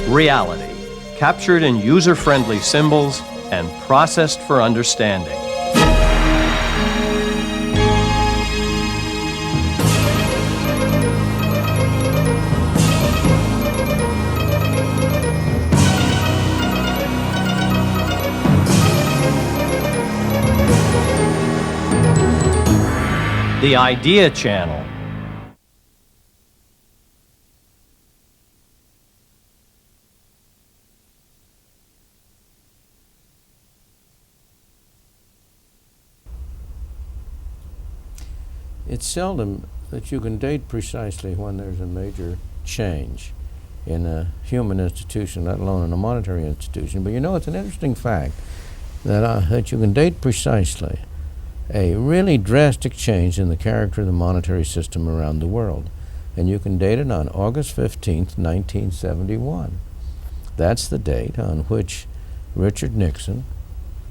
Reality, captured in user-friendly symbols and processed for understanding. The Idea Channel. It's seldom that you can date precisely when there's a major change in a human institution, let alone in a monetary institution. But you know, it's an interesting fact that you can date precisely a really drastic change in the character of the monetary system around the world. And you can date it on August 15th, 1971. That's the date on which Richard Nixon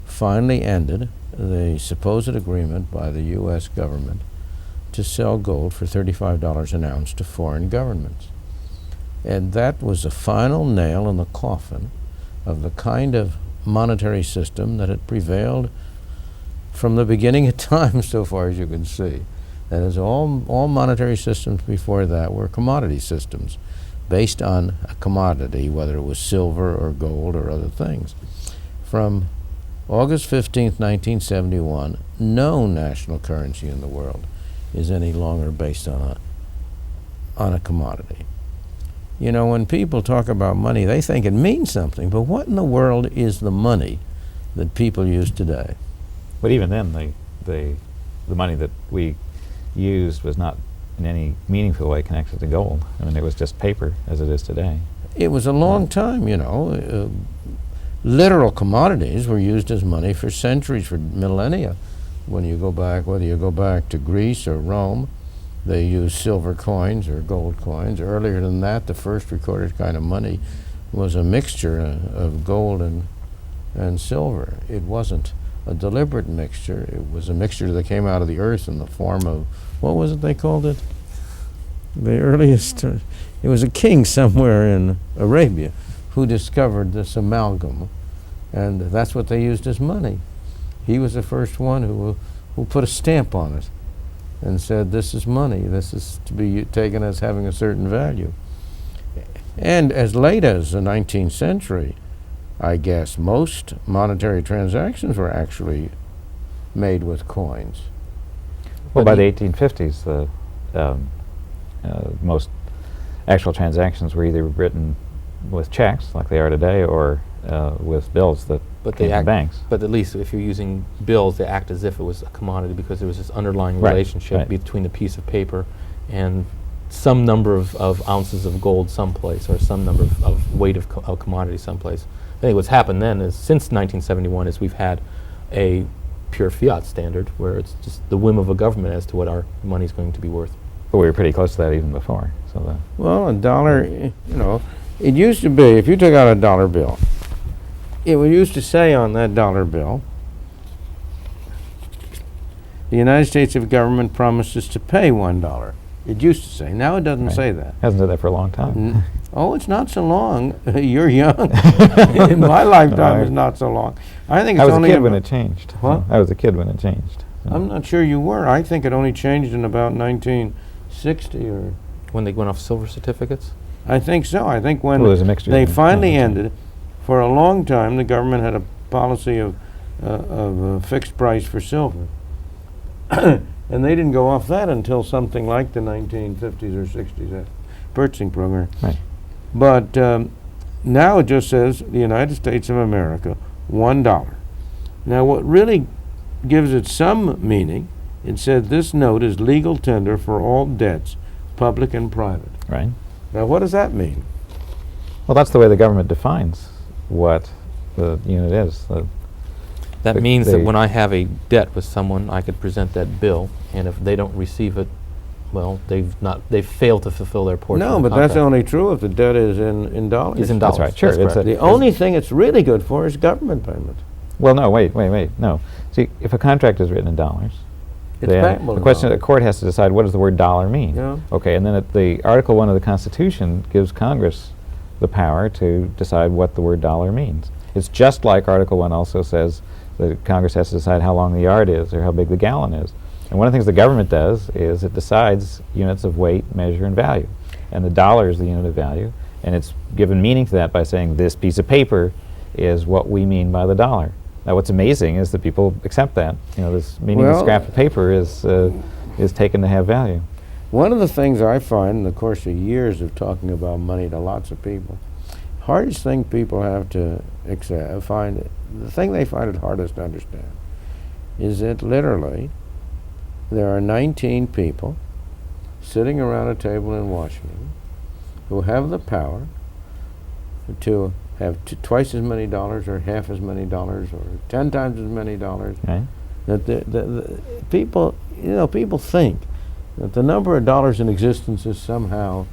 finally ended the supposed agreement by the U.S. government to sell gold for $35 an ounce to foreign governments. And that was the final nail in the coffin of the kind of monetary system that had prevailed from the beginning of time, so far as you can see. That is, all monetary systems before that were commodity systems, based on a commodity, whether it was silver or gold or other things. From August 15th, 1971, no national currency in the world is any longer based on a commodity. You know, when people talk about money, they think it means something, but what in the world is the money that people use today? But even then, the money that we used was not in any meaningful way connected to gold. I mean, it was just paper, as it is today. It was a long time, you know. Literal commodities were used as money for centuries, for millennia. When you go back, whether you go back to Greece or Rome, they used silver coins or gold coins. Earlier than that, the first recorded kind of money was a mixture of gold and silver. It wasn't a deliberate mixture. It was a mixture that came out of the earth in the form of, what was it they called it? The earliest, it was a king somewhere in Arabia who discovered this amalgam, and that's what they used as money. He was the first one who put a stamp on it and said, this is money, this is to be taken as having a certain value. And as late as the 19th century, I guess most monetary transactions were actually made with coins. Well, by the 1850s, the most actual transactions were either written with checks, like they are today, or with bills that came from banks. But at least if you're using bills, they act as if it was a commodity because there was this underlying Right, relationship right. between the piece of paper and some number of ounces of gold someplace, or some number of weight of commodity someplace. I think what's happened then is, since 1971, is we've had a pure fiat standard where it's just the whim of a government as to what our money is going to be worth. But we were pretty close to that even before. So Well, a dollar, you know, it used to be, if you took out a dollar bill, it used to say on that dollar bill, the United States of government promises to pay $1. It used to say. Now it doesn't Right. say that. hasn't done that for a long time. Oh, it's not so long. You're young. In my lifetime, it's not so long. I think it's I was a only kid when about- it changed. What? I was a kid when it changed. So. I'm not sure you were. I think it only changed in about 1960 or... When they went off silver certificates? I think so. I think when Well, there's a mixture they there. finally Yeah. ended, for a long time, the government had a policy of fixed price for silver. And they didn't go off that until something like the 1950s or 60s, that purchasing program. Right. But now it just says the United States of America, $1. Now what really gives it some meaning, it said this note is legal tender for all debts, public and private. Right. Now what does that mean? Well, that's the way the government defines what the unit is. That But means that they- when I have a debt with someone, I could present that bill, and if they don't receive it, well, they've failed to fulfill their portion No, of the but that's contract. only true if the debt is in dollars. Is in That's dollars. right, sure. That's It's correct. The only thing it's really good for is government payment. Well, no, wait, no. See, if a contract is written in dollars, It's then payable the in question, the dollars. court has to decide what does the word dollar mean. Yeah. Okay, and then the Article 1 of the Constitution gives Congress the power to decide what the word dollar means. It's just like Article 1 also says that Congress has to decide how long the yard is or how big the gallon is. And one of the things the government does is it decides units of weight, measure, and value. And the dollar is the unit of value, and it's given meaning to that by saying this piece of paper is what we mean by the dollar. Now what's amazing is that people accept that. You know, this meaningless scrap of paper is taken to have value. One of the things I find in the course of years of talking about money to lots of people, hardest thing people have to the thing they find it hardest to understand is that literally there are 19 people sitting around a table in Washington who have the power to have twice as many dollars or half as many dollars or 10 times as many dollars. Right. That the people, you know, people think that the number of dollars in existence is somehow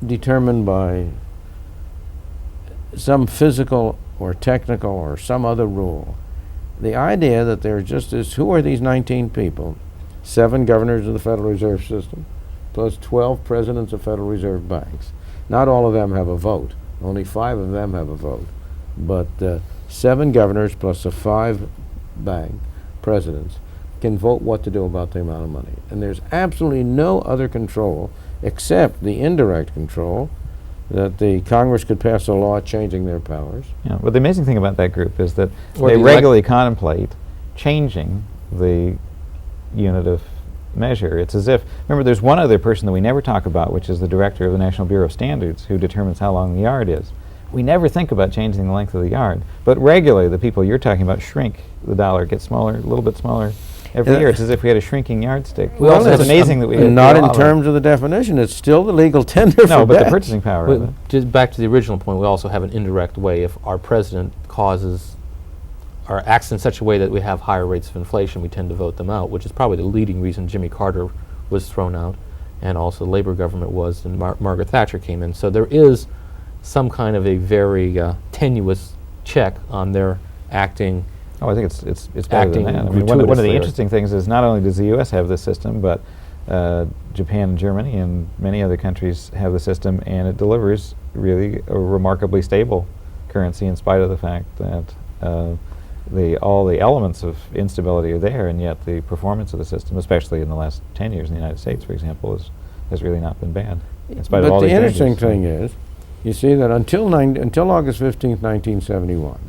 determined by some physical or technical or some other rule. The idea that there's just this, who are these 19 people? 7 governors of the Federal Reserve System, plus 12 presidents of Federal Reserve banks. Not all of them have a vote. Only 5 of them have a vote. But 7 governors plus the 5 bank presidents can vote what to do about the amount of money. And there's absolutely no other control except the indirect control that the Congress could pass a law changing their powers. Yeah, well, the amazing thing about that group is that Or they the regularly contemplate changing the unit of measure. It's as if, remember, there's one other person that we never talk about, which is the director of the National Bureau of Standards, who determines how long the yard is. We never think about changing the length of the yard, but regularly the people you're talking about shrink the dollar, get smaller, a little bit smaller every year. It's as if we had a shrinking yardstick. Well, it's amazing that we not in terms of the definition. It's still the legal tender no, for but debt. the purchasing power of it. Just back to the original point, we also have an indirect way. If our president causes or acts in such a way that we have higher rates of inflation, we tend to vote them out, which is probably the leading reason Jimmy Carter was thrown out, and also the Labor government was, and Margaret Thatcher came in. So there is some kind of a very tenuous check on their acting. Oh, I think it's better than that. I mean, one of the gratuitously. interesting things is not only does the U.S. have this system, but Japan and Germany and many other countries have the system, and it delivers really a remarkably stable currency in spite of the fact that all the elements of instability are there, and yet the performance of the system, especially in the last 10 years in the United States, for example, has really not been bad. In spite of all But the these interesting changes. thing is, you see that until August 15th, 1971,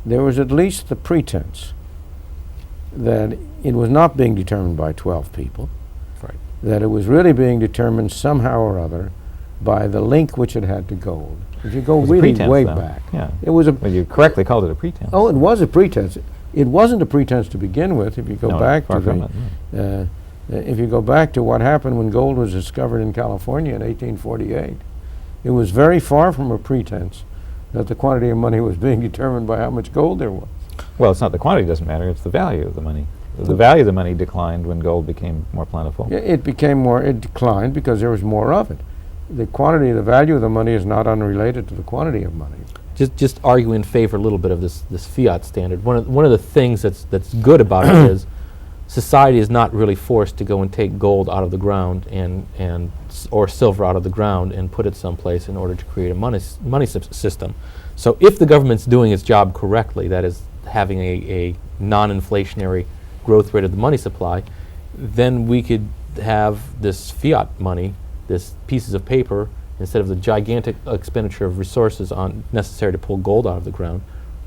there was at least the pretense that it was not being determined by 12 people, Right. that it was really being determined somehow or other by the link which it had to gold. If you go It was a really pretense, way though. back, Yeah. it was a Well, you correctly called it a pretense. Oh, it was a pretense. It wasn't a pretense to begin with. If you go No, back far to from it, if you go back to what happened when gold was discovered in California in 1848, it was very far from a pretense that the quantity of money was being determined by how much gold there was. Well, it's not the quantity doesn't matter, it's the value of the money. The value of the money declined when gold became more plentiful. Yeah, it declined because there was more of it. The quantity, the value of the money is not unrelated to the quantity of money. Just argue in favor a little bit of this fiat standard. One of the things that's good about it is society is not really forced to go and take gold out of the ground or silver out of the ground and put it someplace in order to create a money system. So if the government's doing its job correctly, that is having a non-inflationary growth rate of the money supply, then we could have this fiat money, this pieces of paper, instead of the gigantic expenditure of resources necessary to pull gold out of the ground,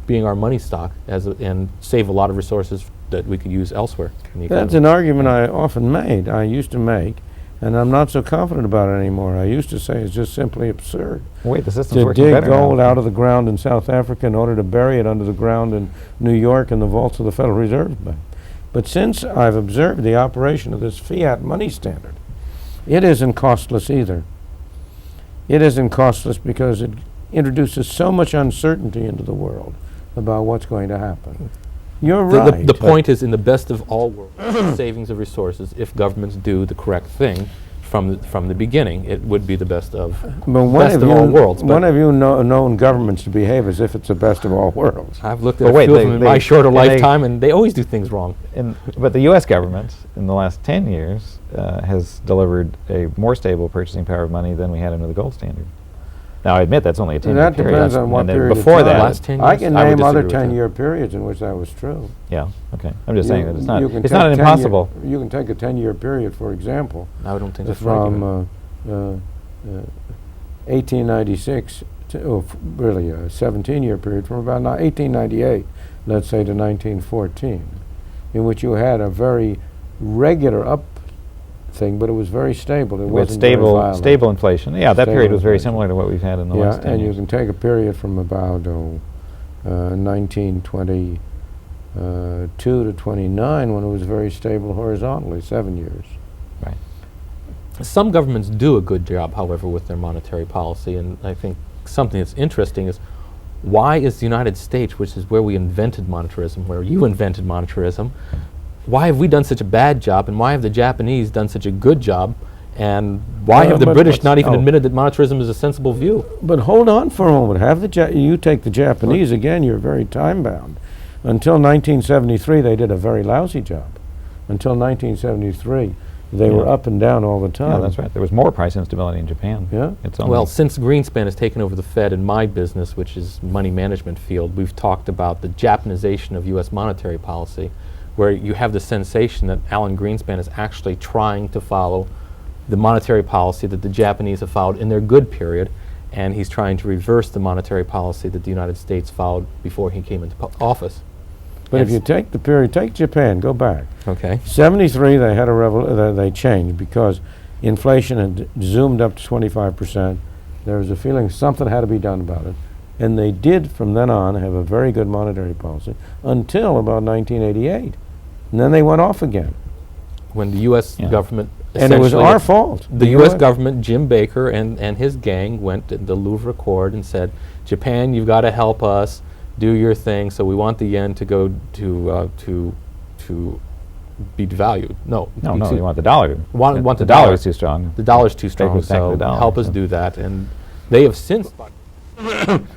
being our money stock and save a lot of resources that we could use elsewhere in the That's economy. an argument I used to make, and I'm not so confident about it anymore. I used to say it's just simply absurd Wait, the system's to working dig better gold now. out of the ground in South Africa in order to bury it under the ground in New York in the vaults of the Federal Reserve Bank. But since I've observed the operation of this fiat money standard, it isn't costless either. It isn't costless because it introduces so much uncertainty into the world about what's going to happen. You're right. The point is, in the best of all worlds, savings of resources, if governments do the correct thing from the beginning, it would be the best of all worlds. When have you known governments to behave as if it's the best of all worlds? I've looked But at a wait, few of they- them in they- my shorter and they- lifetime, and they always do things wrong. But the U.S. government, in the last 10 years, has delivered a more stable purchasing power of money than we had under the gold standard. Now, I admit that's only a 10-year That period. depends on what And then period of before time. that, Last 10 I years? can I would name other disagree with that. 10-year periods in which that was true. yeah, okay. I'm just saying that it's not. You can It's take not an 10 impossible. You can take a 10-year period, for example, I don't think that's right. from 1896 to, really a 17-year period from about 1898, let's say, to 1914, in which you had a very regular up thing, but it was very stable. It With wasn't very violent. stable inflation. Yeah, that Stable period was very inflation. similar to what we've had in the Yeah, last 10 and you years. can take a period from about 1922 to 29 when it was very stable horizontally, 7 years. Right. Some governments do a good job, however, with their monetary policy, and I think something that's interesting is why is the United States, which is where we invented monetarism, where you invented monetarism, why have we done such a bad job, and why have the Japanese done such a good job, and why have the but British what's- not even oh. admitted that monetarism is a sensible view? But hold on for a moment. You take the Japanese again. You're very time bound. Until 1973, they did a very lousy job. Until 1973, they were Yeah. up and down all the time. Yeah, that's right. There was more price instability in Japan. Yeah. It's only Well, since Greenspan has taken over the Fed in my business, which is money management field, we've talked about the Japanization of U.S. monetary policy, where you have the sensation that Alan Greenspan is actually trying to follow the monetary policy that the Japanese have followed in their good period, and he's trying to reverse the monetary policy that the United States followed before he came into office. But if Yes. you take the period, take Japan, go back. Okay. 73, they had they changed because inflation had zoomed up to 25%. There was a feeling something had to be done about it. And they did, from then on, have a very good monetary policy until about 1988. And then they went off again. When the U.S. Yeah. government And it was essentially- our fault. The U.S. government, Jim Baker and his gang went to the Louvre Accord and said, Japan, you've got to help us do your thing. So we want the yen to go to be devalued. No, no, to- you want the dollar. Want the the dollar dollar. is too strong. the dollar's too strong. goes back to So the dollar, help us so. do that, and they have since.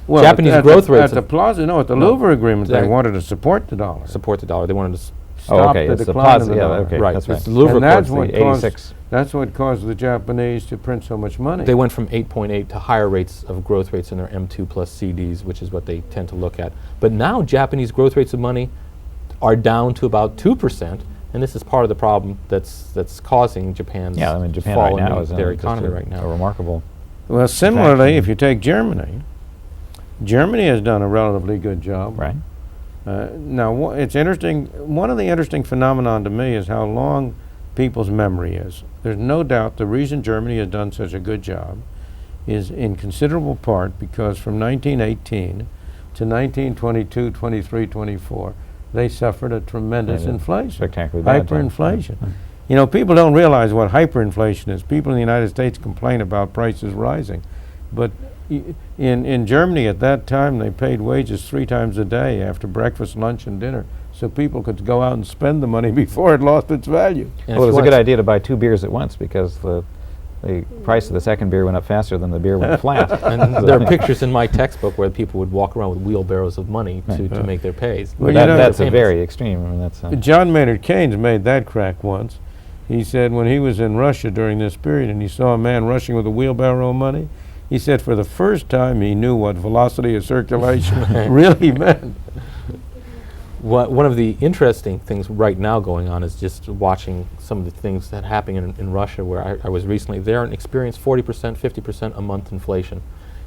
Well, Japanese at growth the, rates At the have- Plaza, no, at the No. Louvre Agreement, they Exactly. wanted to support the dollar. Support the dollar. They wanted to. Oh, okay. the It's the decline plaza. in the Yeah, dollar. okay. Right. That's It's right. the Louvre And that's Accords. what the caused 86. That's what caused the Japanese to print so much money. They went from 8.8 to higher rates of growth rates in their M2 plus CDs, which is what they tend to look at. But now Japanese growth rates of money are down to about 2%, and this is part of the problem that's causing Japan's Yeah, I mean, Japan fall right now in is their just economy a, right a now. remarkable. Well, similarly, contraction. if you take Germany, Germany has done a relatively good job. Right. Now, it's interesting. One of the interesting phenomenon to me is how long people's memory is. There's no doubt the reason Germany has done such a good job is in considerable part because from 1918 to 1922, 23, 24, they suffered a tremendous Yeah, inflation, spectacularly bad time. hyperinflation. You know, people don't realize what hyperinflation is. People in the United States complain about prices rising, but in Germany at that time they paid wages 3 times a day after breakfast, lunch, and dinner, so people could go out and spend the money before it lost its value. And Well, it if was you a good want- idea to buy 2 beers at once because the price of the second beer went up faster than the beer went flat. And there are pictures in my textbook where people would walk around with wheelbarrows of money to Right. make their pays. Well, you That, know, that's a payments. very extreme. I mean, that's John Maynard Keynes made that crack once. He said when he was in Russia during this period and he saw a man rushing with a wheelbarrow of money, he said for the first time he knew what velocity of circulation really meant. One of the interesting things right now going on is just watching some of the things that happen in Russia, where I was recently there and experienced 40%, 50% a month inflation.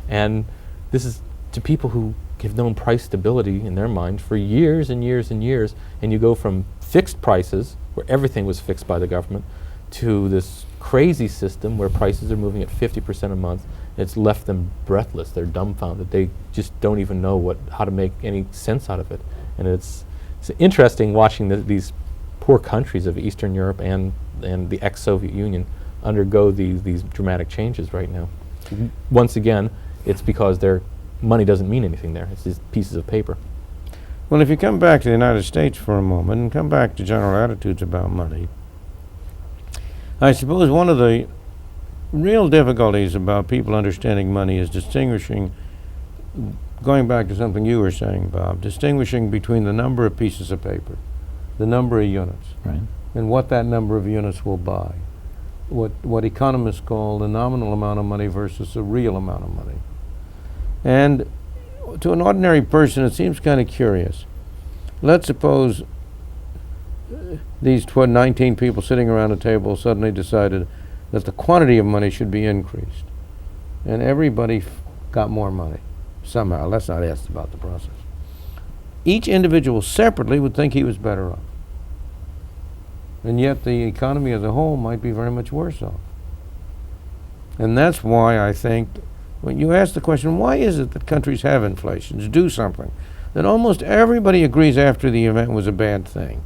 And this is to people who have known price stability in their mind for years and years and years, and you go from fixed prices, where everything was fixed by the government, to this crazy system where prices are moving at 50% a month. It's left them breathless. They're dumbfounded. They just don't even know how to make any sense out of it. And it's interesting watching these poor countries of Eastern Europe and the ex-Soviet Union undergo these dramatic changes right now. Once again, it's because their money doesn't mean anything there. It's these pieces of paper. Well, if you come back to the United States for a moment and come back to general attitudes about money, I suppose one of the real difficulties about people understanding money is distinguishing, going back to something you were saying, Bob, distinguishing between the number of pieces of paper, the number of units, right. and what that number of units will buy. What economists call the nominal amount of money versus the real amount of money. And to an ordinary person, it seems kind of curious. Let's suppose these 19 people sitting around a table suddenly decided that the quantity of money should be increased. And everybody got more money somehow. Let's not ask about the process. Each individual separately would think he was better off. And yet the economy as a whole might be very much worse off. And that's why I think when you ask the question, why is it that countries have inflations, do something, then almost everybody agrees after the event was a bad thing.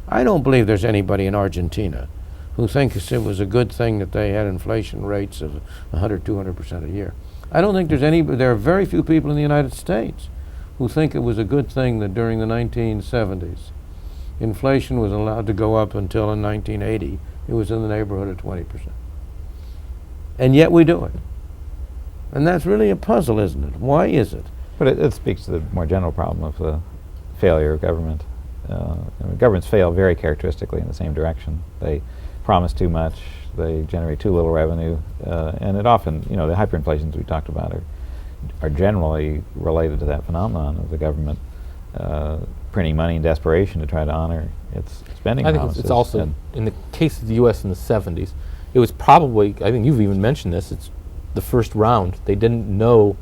I don't believe there's anybody in Argentina who thinks it was a good thing that they had inflation rates of 100, 200% a year. I don't think there are very few people in the United States who think it was a good thing that during the 1970s, inflation was allowed to go up until in 1980, it was in the neighborhood of 20%. And yet we do it. And that's really a puzzle, isn't it? Why is it? But it speaks to the more general problem of the failure of government. Governments fail very characteristically in the same direction. They promise too much, they generate too little revenue, and it often, the hyperinflations we talked about are generally related to that phenomenon of the government printing money in desperation to try to honor its spending promises. I think it's also, in the case of the U.S. in the 70s, it was probably, I think you've even mentioned this, it's the first round. They didn't know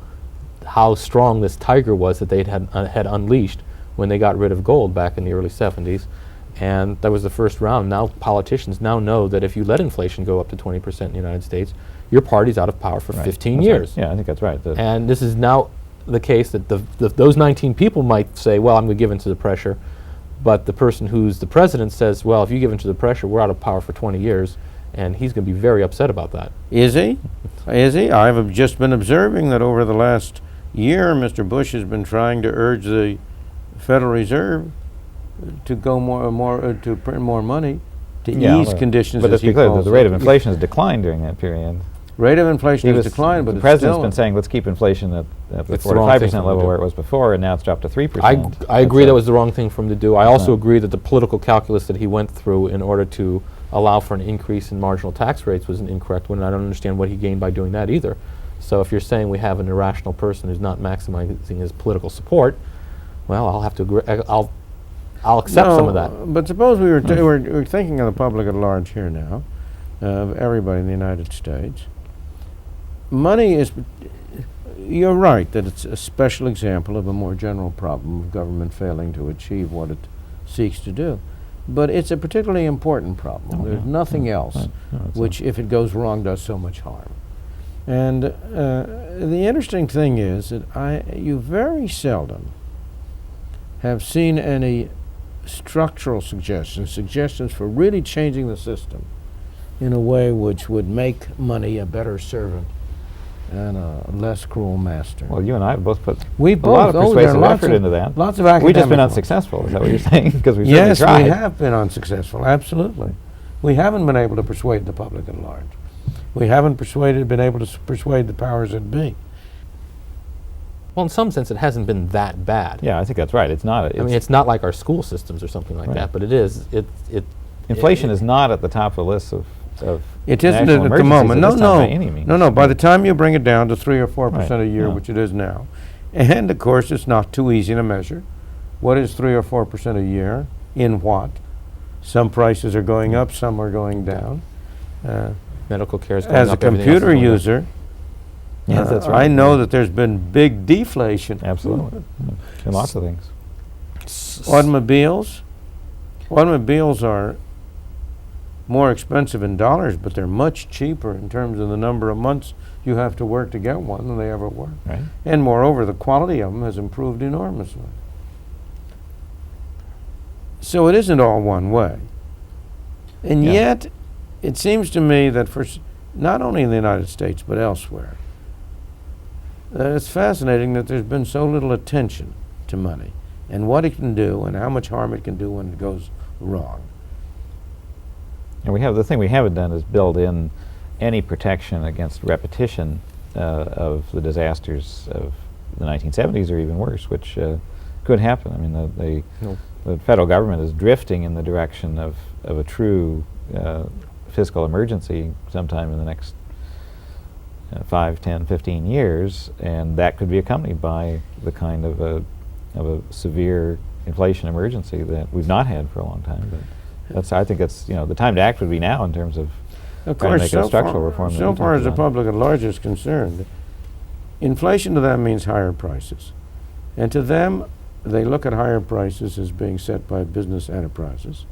how strong this tiger was that they had unleashed when they got rid of gold back in the early 70s. And that was the first round. Now politicians now know that if you let inflation go up to 20% in the United States, your party's out of power for 15 years. Right. Yeah, I think that's right. And this is now the case that those 19 people might say, well, I'm going to give in to the pressure. But the person who's the president says, well, if you give in to the pressure, we're out of power for 20 years. And he's going to be very upset about that. Is he? Is he? I've just been observing that over the last year, Mr. Bush has been trying to urge the Federal Reserve to go to print more money to ease conditions. But let's be clear, the rate of inflation has declined during that period. Rate of inflation has declined, but the president's been saying, let's keep inflation at the 4 to 5% level where it was before, and now it's dropped to 3%. I agree that was the wrong thing for him to do. I also agree that the political calculus that he went through in order to allow for an increase in marginal tax rates was an incorrect one, and I don't understand what he gained by doing that either. So if you're saying we have an irrational person who's not maximizing his political support, well, I'll have to agree. I'll accept some of that. But suppose we're thinking of the public at large here now, of everybody in the United States. Money is, you're right that it's a special example of a more general problem of government failing to achieve what it seeks to do. But it's a particularly important problem. There's nothing else which, if it goes wrong, does so much harm. And the interesting thing is that you very seldom have seen any structural suggestions for really changing the system in a way which would make money a better servant and a less cruel master. Well, you and I have both put a lot of persuasive effort into that. Lots of academic We've just been unsuccessful, is that what you're saying? Because we've yes, certainly tried. we have been unsuccessful, absolutely. We haven't been able to persuade the public at large. We haven't been able to persuade the powers that be. Well, in some sense, it hasn't been that bad. Yeah, I think that's right. It's not. It's not like our school systems or something like that, but it is. Inflation is not at the top of the list of it isn't at the moment. No. By the time you bring it down to 3 or 4% a year, which it is now, and of course it's not too easy to measure. What is 3 or 4% a year? In what? Some prices are going up, some are going down. Medical care is going as up. A computer user, yes, that's right. I know that there's been big deflation. Absolutely, in lots of things. Automobiles are more expensive in dollars, but they're much cheaper in terms of the number of months you have to work to get one than they ever were. Right. And moreover, the quality of them has improved enormously. So it isn't all one way. And yet, it seems to me that for not only in the United States, but elsewhere, it's fascinating that there's been so little attention to money and what it can do and how much harm it can do when it goes wrong. And the thing we haven't done is build in any protection against repetition of the disasters of the 1970s or even worse, which could happen. I mean, the federal government is drifting in the direction of a true fiscal emergency sometime in the next 5, 10, 15 years, and that could be accompanied by the kind of a severe inflation emergency that we've not had for a long time. But I think that's, the time to act would be now in terms of trying to make a structural reform. So far as the public at large is concerned, inflation to them means higher prices. And to them, they look at higher prices as being set by business enterprises.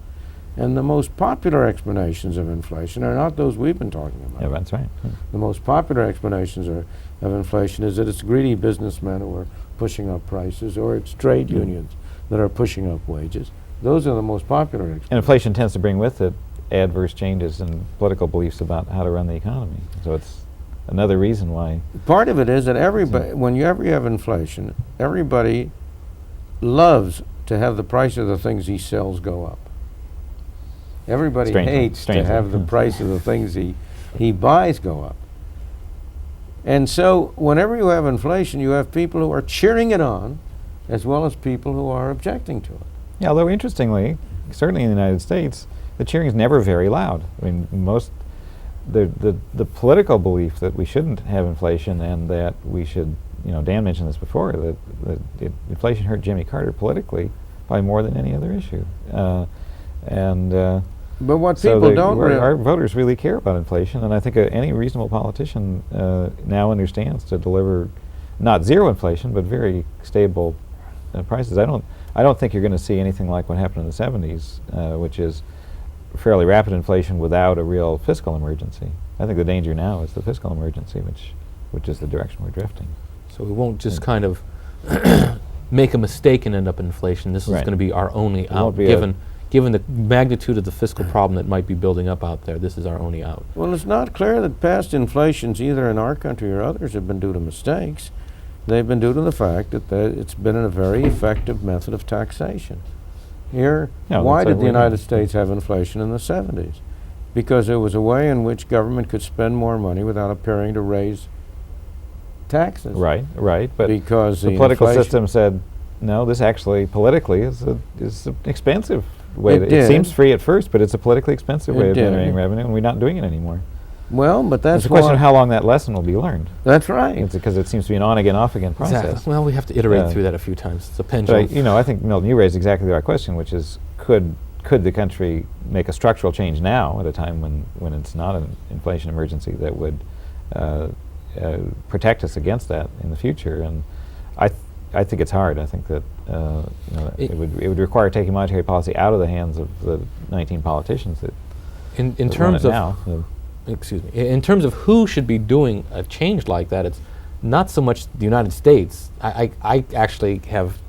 And the most popular explanations of inflation are not those we've been talking about. Yeah, that's right. The most popular explanations of inflation is that it's greedy businessmen who are pushing up prices, or it's trade unions that are pushing up wages. Those are the most popular explanations. And inflation tends to bring with it adverse changes in political beliefs about how to run the economy. So it's another reason why. Part of it is that everybody, when you ever have inflation, everybody loves to have the price of the things he sells go up. Everybody hates to have the price of the things he buys go up. And so whenever you have inflation, you have people who are cheering it on as well as people who are objecting to it. Yeah, although interestingly, certainly in the United States, the cheering is never very loud. I mean, the political belief that we shouldn't have inflation and that we should, Dan mentioned this before, that inflation hurt Jimmy Carter politically by more than any other issue. But what so people don't our voters really care about inflation, and I think any reasonable politician now understands to deliver not zero inflation but very stable prices. I don't think you're going to see anything like what happened in the 70s, which is fairly rapid inflation without a real fiscal emergency. I think the danger now is the fiscal emergency, which is the direction we're drifting. So we won't just kind of make a mistake and end up in inflation. This is Right. going to be our only It out, won't be given the magnitude of the fiscal problem that might be building up out there. This is our only out. Well, it's not clear that past inflations, either in our country or others, have been due to mistakes. They've been due to the fact that it's been a very effective method of taxation. Here, why did the United States have inflation in the 70s? Because it was a way in which government could spend more money without appearing to raise taxes. Right. But because the political system said, no, this actually politically is an expensive way. It seems free at first, but it's a politically expensive way of generating revenue, and we're not doing it anymore. Well, but that's it's a question of how long that lesson will be learned. That's right. It's because it seems to be an on-again, off-again process. Exactly. Well, we have to iterate through that a few times. It's a pendulum. But I think, Milton, you raised exactly the right question, which is, could the country make a structural change now at a time when it's not an inflation emergency that would protect us against that in the future? And I think it's hard. I think that it would require taking monetary policy out of the hands of the 19 politicians that in terms of now. Excuse me. In terms of who should be doing a change like that, it's not so much the United States. I actually have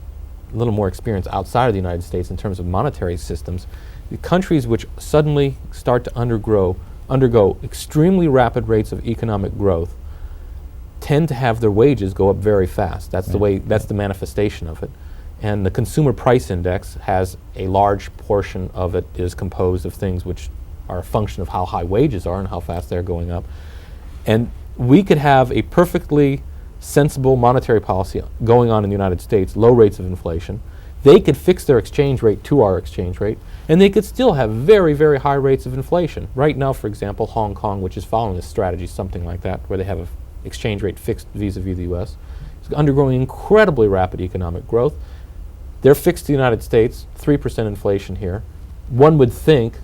a little more experience outside of the United States in terms of monetary systems. The countries which suddenly start to undergo extremely rapid rates of economic growth tend to have their wages go up very fast. That's the way. That's the manifestation of it. And the consumer price index has a large portion of it is composed of things which are a function of how high wages are and how fast they're going up. And we could have a perfectly sensible monetary policy going on in the United States, low rates of inflation. They could fix their exchange rate to our exchange rate, and they could still have very, very high rates of inflation. Right now, for example, Hong Kong, which is following this strategy, something like that, where they have an exchange rate fixed vis-a-vis the U.S., is undergoing incredibly rapid economic growth. They're fixed to the United States, 3% inflation here. One would think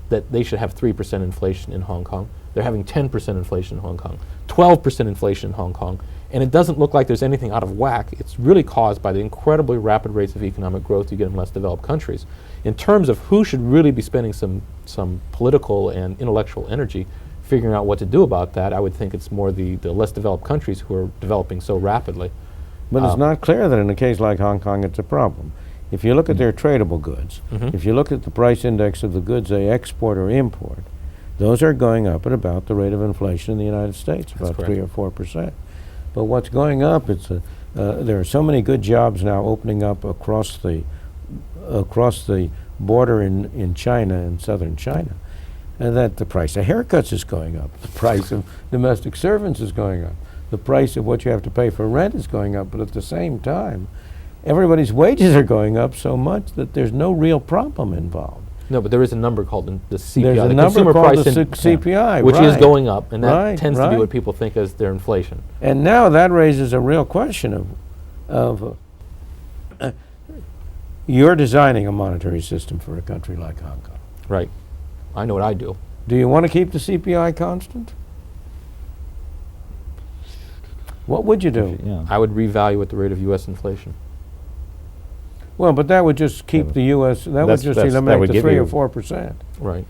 that they should have 3% inflation in Hong Kong. They're having 10% inflation in Hong Kong, 12% inflation in Hong Kong, and it doesn't look like there's anything out of whack. It's really caused by the incredibly rapid rates of economic growth you get in less developed countries. In terms of who should really be spending some political and intellectual energy figuring out what to do about that, I would think it's more the less developed countries who are developing so rapidly. But it's not clear that in a case like Hong Kong it's a problem. If you look at their tradable goods, if you look at the price index of the goods they export or import, those are going up at about the rate of inflation in the United States, about 3 or 4%. But what's going up, there are so many good jobs now opening up across the border in China, in southern China, and that the price of haircuts is going up, the price of domestic servants is going up, the price of what you have to pay for rent is going up, but at the same time, everybody's wages are going up so much that there's no real problem involved. No, but there is a number called the CPI, There's a the number Consumer called Price the Index, CPI, which is right. going up, and that Right, tends to be right. what people think as their inflation. And now that raises a real question of you're designing a monetary system for a country like Hong Kong. Right. I know what I do. Do you want to keep the CPI constant? What would you do? Yeah. I would revalue at the rate of U.S. inflation. Well, but that would just keep Yeah, the U.S. That would that's- just that eliminate would the give 3 or you- 4%. Right.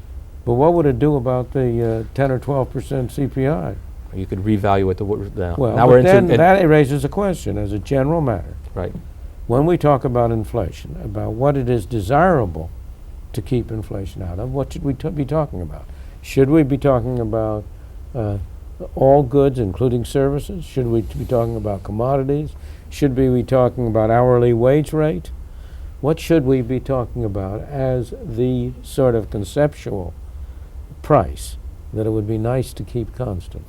But what would it do about the 10 or 12% CPI? You could revalue at the now. Well, now but we're then into that raises a question as a general matter. right. When we talk about inflation, about what it is desirable to keep inflation out of, what should we be talking about? Should we be talking about all goods, including services? Should we be talking about commodities? Should we be talking about hourly wage rate? What should we be talking about as the sort of conceptual price that it would be nice to keep constant?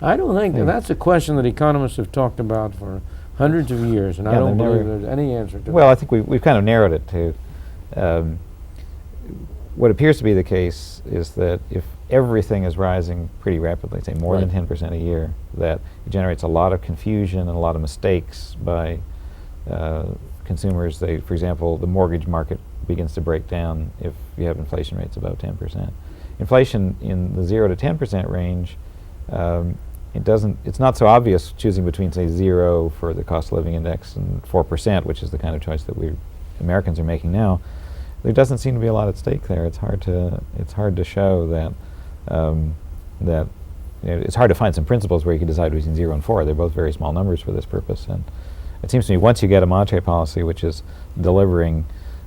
I don't think that's a question that economists have talked about for hundreds of years, and I Yeah, don't they've believe never- there's any answer to Well, it. I think we've kind of narrowed it to what appears to be the case is that if everything is rising pretty rapidly, say more than Right. 10% a year, that it generates a lot of confusion and a lot of mistakes by consumers. For example, the mortgage market begins to break down if you have inflation rates above 10%. Inflation in the 0 to 10% range, it's not so obvious choosing between, say, 0 for the cost of living index and 4%, which is the kind of choice that Americans are making now. There doesn't seem to be a lot at stake there. It's hard to show that it's hard to find some principles where you can decide between 0 and 4. They're both very small numbers for this purpose, and it seems to me once you get a monetary policy which is delivering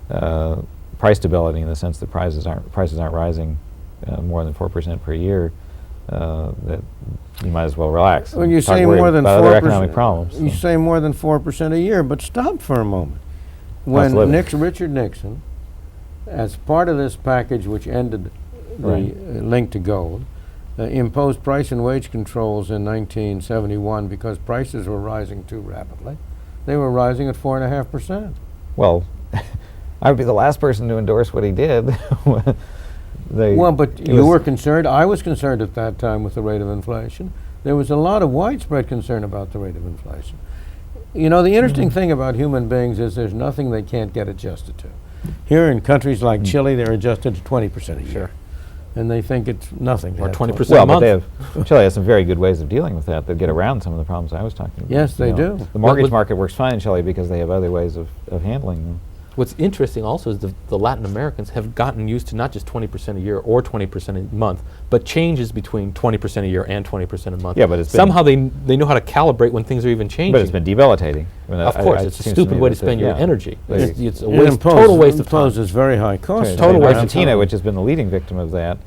price stability in the sense that prices aren't rising more than 4% per year, that you might as well relax. When you and start say worrying more than about 4%, other economic problems. you so. say more than 4% a year, but stop for a moment. Cost of When living. Richard Nixon, as part of this package which ended the Right. link to gold, imposed price and wage controls in 1971 because prices were rising too rapidly. They were rising at 4.5%. Well, I would be the last person to endorse what he did. Well, but you were concerned. I was concerned at that time with the rate of inflation. There was a lot of widespread concern about the rate of inflation. You know, the interesting thing about human beings is there's nothing they can't get adjusted to. Here in countries like Chile, they're adjusted to 20% a year. Sure. And they think it's nothing. to Or have 20%. Well, a but month. Chile has some very good ways of dealing with that get around some of the problems I was talking about. Yes, they You know, do. The mortgage with- market works fine in Chile because they have other ways of handling them. What's interesting also is the Latin Americans have gotten used to not just 20% a year or 20% a month, but changes between 20% a year and 20% a month. Yeah, but it's been- somehow they know how to calibrate when things are even changing. But it's been debilitating. I mean, Of course, it's a seems to stupid me way to that spend your yeah. energy. They- It's a It waste, total waste of time. imposes very high costs. Total waste of Argentina, time. which has been the leading victim of that,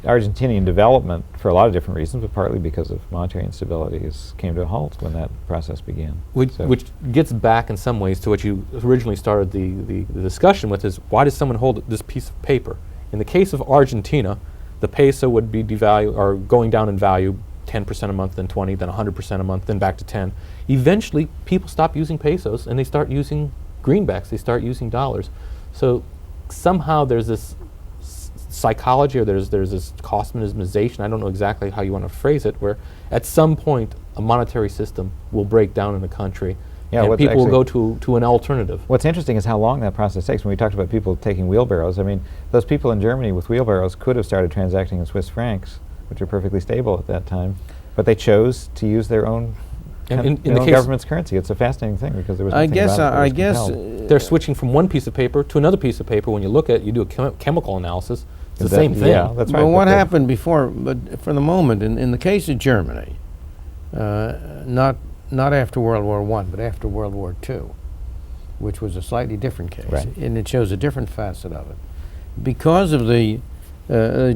Argentinian development, for a lot of different reasons, but partly because of monetary instability, came to a halt when that process began. Which, So- which gets back in some ways to what you originally started the discussion with, is why does someone hold this piece of paper? In the case of Argentina, the peso would be devalued or going down in value 10% a month, then 20, then 100% a month, then back to 10. Eventually, people stop using pesos and they start using greenbacks, they start using dollars. So somehow there's this psychology, or there's this cost minimization, I don't know exactly how you want to phrase it, where at some point a monetary system will break down in a country, Yeah, and what's people will go actually- to an alternative. What's interesting is how long that process takes. When we talked about people taking wheelbarrows, I mean, those people in Germany with wheelbarrows could have started transacting in Swiss francs, which are perfectly stable at that time, but they chose to use their own, And in their the own case- government's currency. It's a fascinating thing because there was I nothing guess, about it that I was guess, compelled. They're switching from one piece of paper to another piece of paper. When you look at it, you do a chemical analysis, it's the That- same thing. Yeah, that's right. but what they- happened before, but for the moment, in the case of Germany, not after World War I, but after World War II, which was a slightly different case, Right. and it shows a different facet of it. Because of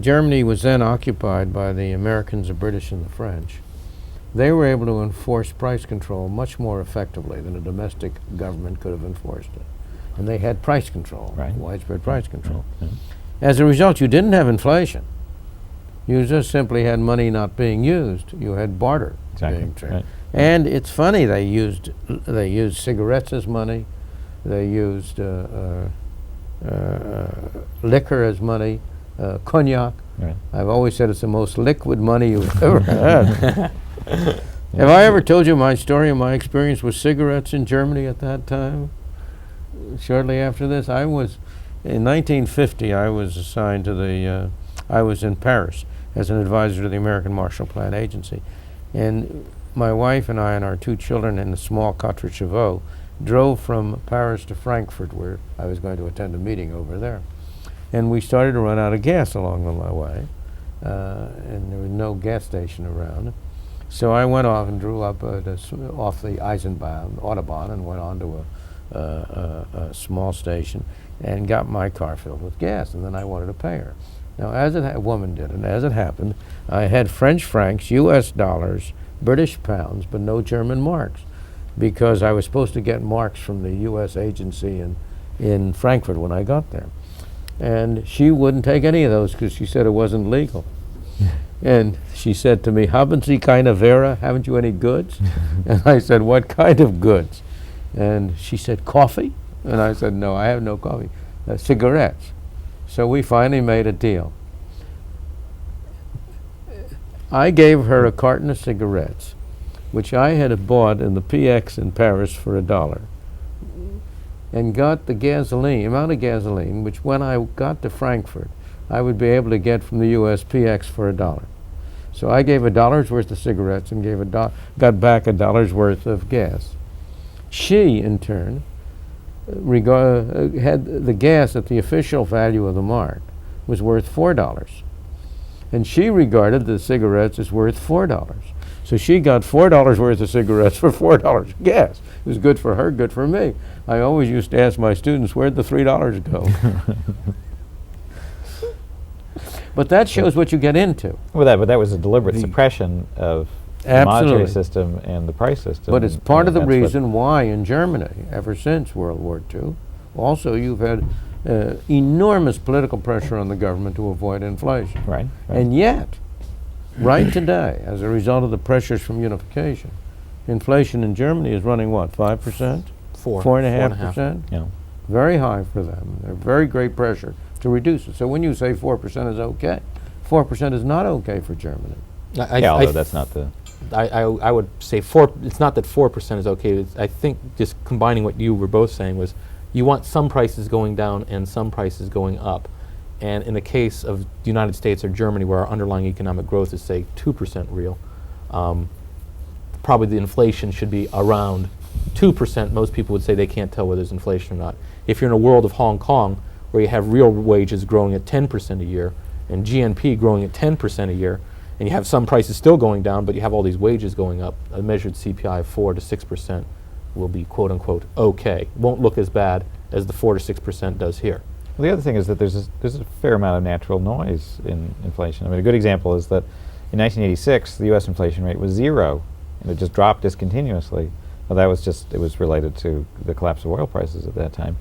Germany was then occupied by the Americans, the British, and the French, they were able to enforce price control much more effectively than a domestic government could have enforced it. And they had price control, Right. widespread price control. Yeah. As a result, you didn't have inflation. You just simply had money not being used. You had barter Exactly, being traded. right. And it's funny, they used cigarettes as money. They used liquor as money, cognac. Right. I've always said it's the most liquid money you've ever had. Have I ever told you my story and my experience with cigarettes in Germany at that time? Shortly after this, in 1950, I was assigned to I was in Paris as an advisor to the American Marshall Plan Agency. And my wife and I and our 2 children in a small 4 chevaux drove from Paris to Frankfurt, where I was going to attend a meeting over there. And we started to run out of gas along the way, and there was no gas station around. So I went off and drew up off the Eisenbahn, Autobahn, and went on to a small station and got my car filled with gas, and then I wanted to pay her. Now, a woman did, and as it happened, I had French francs, US dollars, British pounds, but no German marks, because I was supposed to get marks from the US agency in Frankfurt when I got there. And she wouldn't take any of those because she said it wasn't legal. And she said to me, "Haben Sie keine Ware? Haven't you any goods?" And I said, "What kind of goods?" And she said, "Coffee?" And I said, "No, I have no coffee. Cigarettes." So we finally made a deal. I gave her a carton of cigarettes, which I had bought in the PX in Paris for $1, and got the gasoline, amount of gasoline, which when I got to Frankfurt, I would be able to get from the US PX for $1. So I gave $1 worth of cigarettes and got back $1 worth of gas. She, in turn, had the gas at the official value of the mark was worth $4. And she regarded the cigarettes as worth $4. So she got $4 worth of cigarettes for $4 gas. It was good for her, good for me. I always used to ask my students, where'd the $3 go? But that shows what you get into. Well, but that was a deliberate suppression of the monetary Absolutely. system and the price system. But it's part of the that's what- reason why in Germany, ever since World War II, also you've had enormous political pressure on the government to avoid inflation. Right. And yet, right today, as a result of the pressures from unification, inflation in Germany is running what, 5%? 4.5%? Yeah. Very high for them. They're very great pressure to reduce it. So when you say 4% is okay, 4% is not okay for Germany. Although that's not the... I would say it's not that 4% is okay. I think just combining what you were both saying was you want some prices going down and some prices going up. And in the case of the United States or Germany, where our underlying economic growth is, say, 2% real, probably the inflation should be around 2%. Most people would say they can't tell whether there's inflation or not. If you're in a world of Hong Kong, where you have real wages growing at 10% a year and GNP growing at 10% a year, and you have some prices still going down, but you have all these wages going up, a measured CPI of 4 to 6% will be quote-unquote okay. Won't look as bad as the 4 to 6% does here. Well, the other thing is that there's a fair amount of natural noise in inflation. I mean, a good example is that in 1986, the U.S. inflation rate was 0, and it just dropped discontinuously. Well, that was it was related to the collapse of oil prices at that time.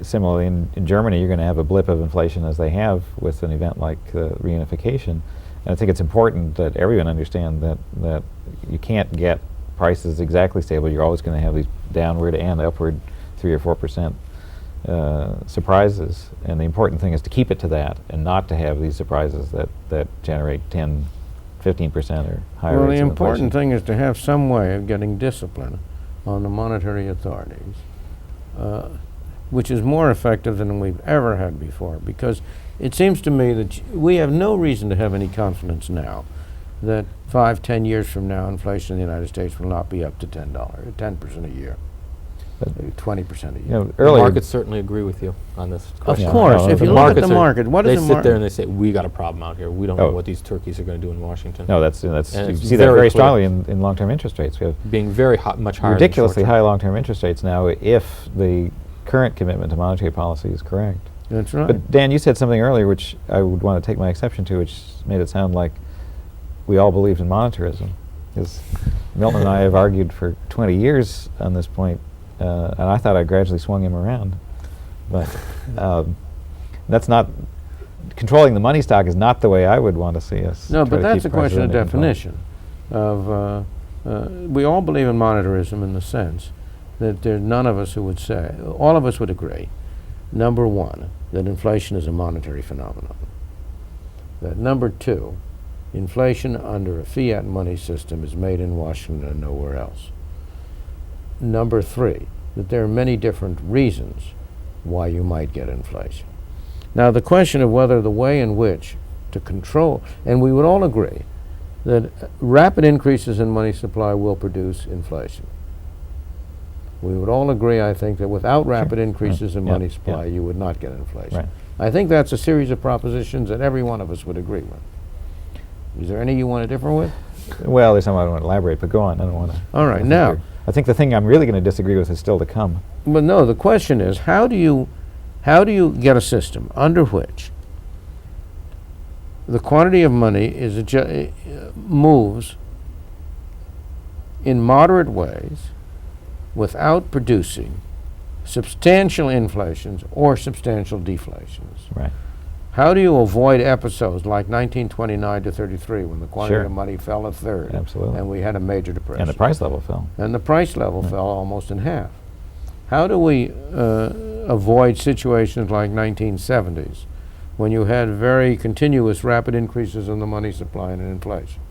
Similarly, in Germany, you're going to have a blip of inflation as they have with an event like reunification. And I think it's important that everyone understand that you can't get prices exactly stable. You're always going to have these downward and upward 3 or 4% surprises. And the important thing is to keep it to that and not to have these surprises that generate 10, 15% or higher Well, the rates of important inflation. thing is to have some way of getting discipline on the monetary authorities, which is more effective than we've ever had before, because it seems to me that we have no reason to have any confidence now that 5, 10 years from now, inflation in the United States will not be up to $10, 10% a year, 20% a year. You know, The earlier, markets certainly agree with you on this Of question. course, if the you look at the markets are- market, what They is the sit there market? and they say, we got a problem out here. We don't know Oh. what these turkeys are going to do in Washington. no, that's And you it's see that very very clear. strongly in long-term interest rates. We have Being very much higher ridiculously than high long-term interest rates now if the current commitment to monetary policy is correct. That's right. But Dan, you said something earlier which I would want to take my exception to, which made it sound like we all believed in monetarism. Because Milton and I have argued for 20 years on this point, and I thought I gradually swung him around. But that's not, controlling the money stock is not the way I would want to see us. No, try but to that's keep a question of prices under control. definition. We all believe in monetarism in the sense that there's none of us who would say, all of us would agree, number one, that inflation is a monetary phenomenon. That number two, inflation under a fiat money system is made in Washington and nowhere else. Number three, that there are many different reasons why you might get inflation. Now, the question of whether the way in which to control, and we would all agree that rapid increases in money supply will produce inflation. We would all agree, I think, that without rapid increases in money supply, you would not get inflation. Right. I think that's a series of propositions that every one of us would agree with. Is there any you want to differ with? Well, there's some I don't want to elaborate, but go on. I don't want to. All right, now. I think the thing I'm really going to disagree with is still to come. But no, the question is, how do you get a system under which the quantity of money is moves in moderate ways without producing substantial inflations or substantial deflations? Right. How do you avoid episodes like 1929 to 33 when the quantity Sure. of money fell a third Absolutely. and we had a major depression? And the price level fell. And the price level fell almost in half. How do we avoid situations like 1970s when you had very continuous rapid increases in the money supply and in inflation?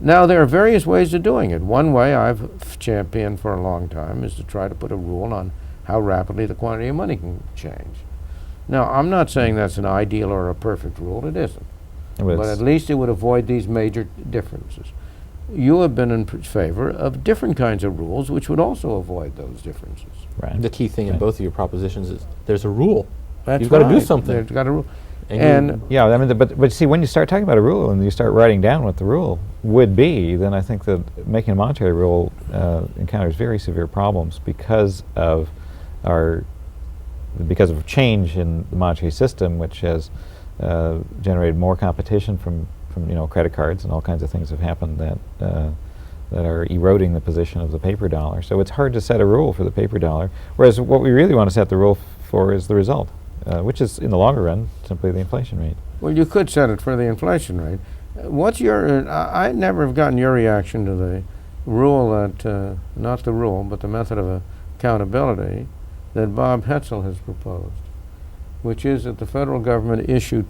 Now, there are various ways of doing it. One way I've championed for a long time is to try to put a rule on how rapidly the quantity of money can change. Now, I'm not saying that's an ideal or a perfect rule. It isn't. But at least it would avoid these major differences. You have been in favor of different kinds of rules which would also avoid those differences. Right. The key thing in both of your propositions is there's a rule. That's You've got to do right. something. There's got a rule. And Yeah, I mean, but see, when you start talking about a rule and you start writing down what the rule would be, then I think that making a monetary rule encounters very severe problems because of change in the monetary system, which has generated more competition from credit cards, and all kinds of things have happened that are eroding the position of the paper dollar. So it's hard to set a rule for the paper dollar, whereas what we really want to set the rule for is the result, which is, in the longer run, simply the inflation rate. Well, you could set it for the inflation rate. What's your, I never have gotten your reaction to the rule that, not the rule, but the method of accountability that Bob Hetzel has proposed, which is that the federal government issued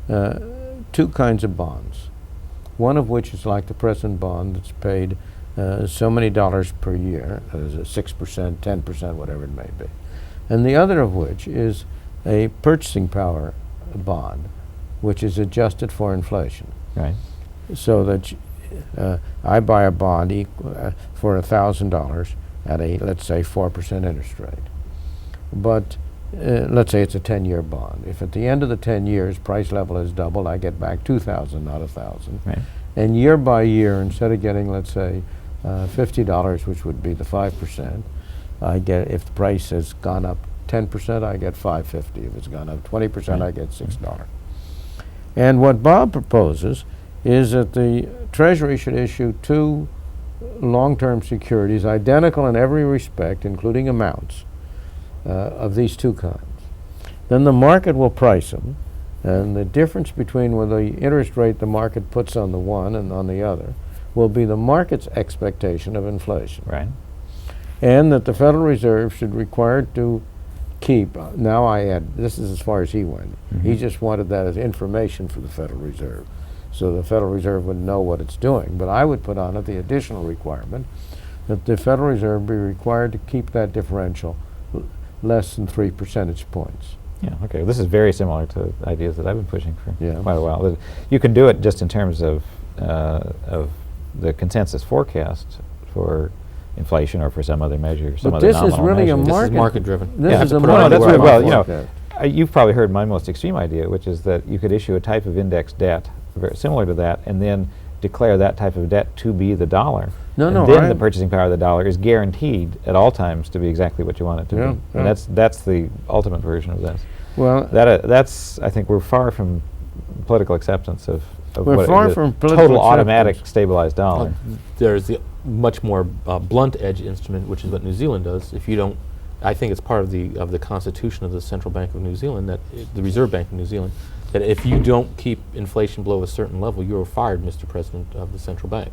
two kinds of bonds, one of which is like the present bond that's paid so many dollars per year, 6%, 10%, whatever it may be, and the other of which is a purchasing power bond, which is adjusted for inflation. Right. So that I buy a bond for $1,000 at a, let's say, 4% interest rate. But let's say it's a 10-year bond. If at the end of the 10 years price level is doubled, I get back $2,000, not $1,000. Right. And year by year, instead of getting, let's say, $50, which would be the 5%, I get, if the price has gone up 10%, I get $5.50. If it's gone up 20%, Right. I get $6. And what Bob proposes is that the Treasury should issue two long-term securities, identical in every respect, including amounts, of these two kinds. Then the market will price them, and the difference between what the interest rate the market puts on the one and on the other will be the market's expectation of inflation. Right. And that the Federal Reserve should require to keep, now I add, this is as far as he went. He just wanted that as information for the Federal Reserve, so the Federal Reserve would know what it's doing. But I would put on it the additional requirement that the Federal Reserve be required to keep that differential less than 3 percentage points. Yeah, okay. This is very similar to ideas that I've been pushing for Yeah. quite a while. You can do it just in terms of the consensus forecast for inflation or for some other measure, some But other this is nominal really a measure. this is market-driven. This Yeah, is a put it on market. that's right. Well, you know, forecast. You've probably heard my most extreme idea, which is that you could issue a type of index debt very similar to that, and then declare that type of debt to be the dollar. No, and no, then the purchasing power of the dollar is guaranteed at all times to be exactly what you want it to Yeah, be. yeah. And that's the ultimate version of this. Well, That's, I think, we're far from political acceptance of We're what far the from political total automatic acceptance. stabilized dollar. There's the much more blunt edge instrument, which is what New Zealand does. If you don't, I think it's part of the constitution of the Central Bank of New Zealand, that the Reserve Bank of New Zealand, that if you don't keep inflation below a certain level, you're fired, Mr. President of the Central Bank.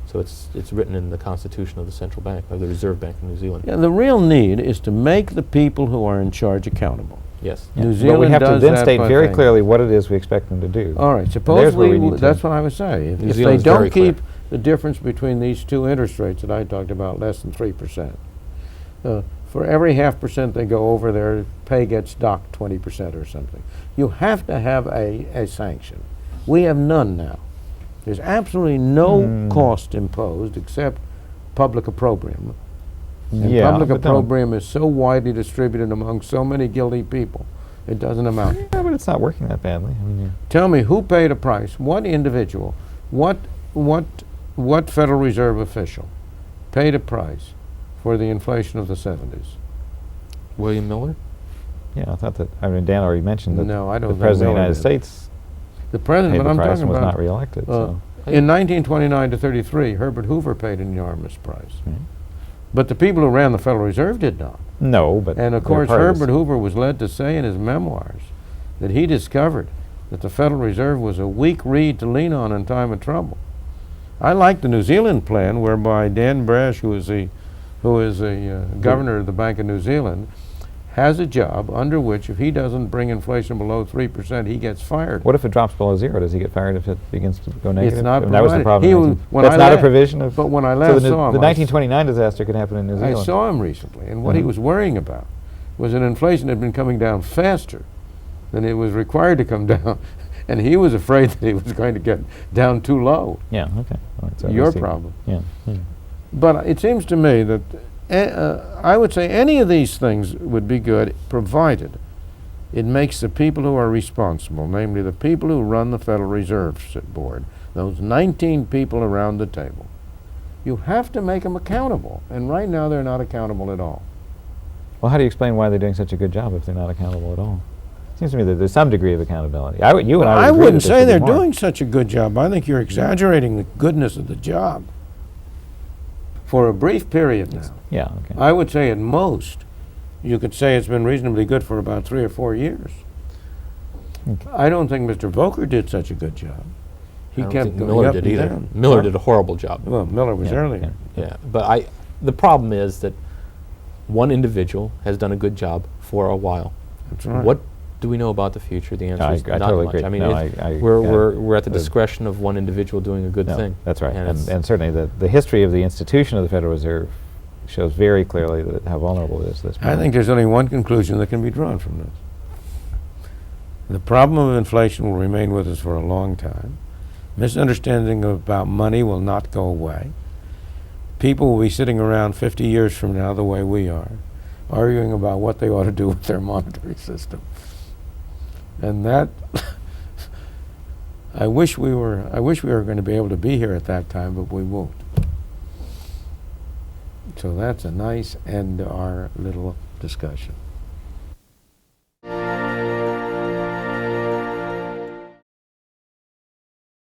So it's written in the constitution of the central bank, of the Reserve Bank of New Zealand. Yeah, the real need is to make the people who are in charge accountable. Yes. New But we Zealand have to does then that state by very saying- clearly what it is we expect them to do. All right, there's suppose where we we, need to- that's what I was saying. New If they Zealand's very don't clear. keep the difference between these two interest rates that I talked about, less than 3%, for every 0.5% they go over, their pay gets docked 20% or something. You have to have a sanction. We have none now. There's absolutely no cost imposed except public opprobrium. And Yeah, public but don't- opprobrium is so widely distributed among so many guilty people, it doesn't amount. Yeah, but it's not working that badly. I mean, Tell me who paid a price, what individual, what Federal Reserve official paid a price for the inflation of the 70s? William Miller? yeah, I thought that. I mean, Dan already mentioned that No, I don't the think President of the Miller United did. States The president, paid but the I'm price talking and was about not reelected. So. in 1929 to 33, Herbert Hoover paid an enormous price. Mhm. But the people who ran the Federal Reserve did not. No, but And of they're course, part of this. Herbert Hoover was led to say in his memoirs that he discovered that the Federal Reserve was a weak reed to lean on in time of trouble. I like the New Zealand plan, whereby Dan Brash, who is the governor of the Bank of New Zealand, has a job under which, if he doesn't bring inflation below 3%, he gets fired. What if it drops below zero? Does he get fired if it begins to go negative? It's not I mean, that was the provided. problem. He in was- 19 when That's I not a la- provision of. But when I so last the, saw him, the I 1929 disaster could happen in New I Zealand. saw him recently, and what he Mhm. was worrying about was that inflation had been coming down faster than it was required to come down, and he was afraid that it was going to get down too low. Yeah. Okay. All right, so Your we'll see. problem. Yeah. Yeah. But it seems to me that I would say any of these things would be good, provided it makes the people who are responsible, namely the people who run the Federal Reserve Board, those 19 people around the table, you have to make them accountable. And right now they're not accountable at all. Well, how do you explain why they're doing such a good job if they're not accountable at all? Seems to me that there's some degree of accountability. You and I would I agree wouldn't that there say should be they're more. doing such a good job. I think you're exaggerating the goodness of the job. For a brief period now, Yeah. Okay. I would say at most, you could say it's been reasonably good for about 3 or 4 years. Okay. I don't think Mr. Volcker did such a good job. He I don't kept think going Miller up did and either. down. Miller Huh? did a horrible job. Well, Miller was Yeah, earlier. Yeah, but the problem is that one individual has done a good job for a while. That's right. What do we know about the future? The answer I is not totally much. agree. I mean, No, we're at the uh, discretion of one individual doing a good No, thing. that's right. And it's- And certainly the history of the institution of the Federal Reserve shows very clearly that how vulnerable it is to this. I problem. think there's only one conclusion that can be drawn from this. The problem of inflation will remain with us for a long time. Misunderstanding about money will not go away. People will be sitting around 50 years from now the way we are, arguing about what they ought to do with their monetary system. And that I wish we were going to be able to be here at that time, but we won't. So that's a nice end to our little discussion.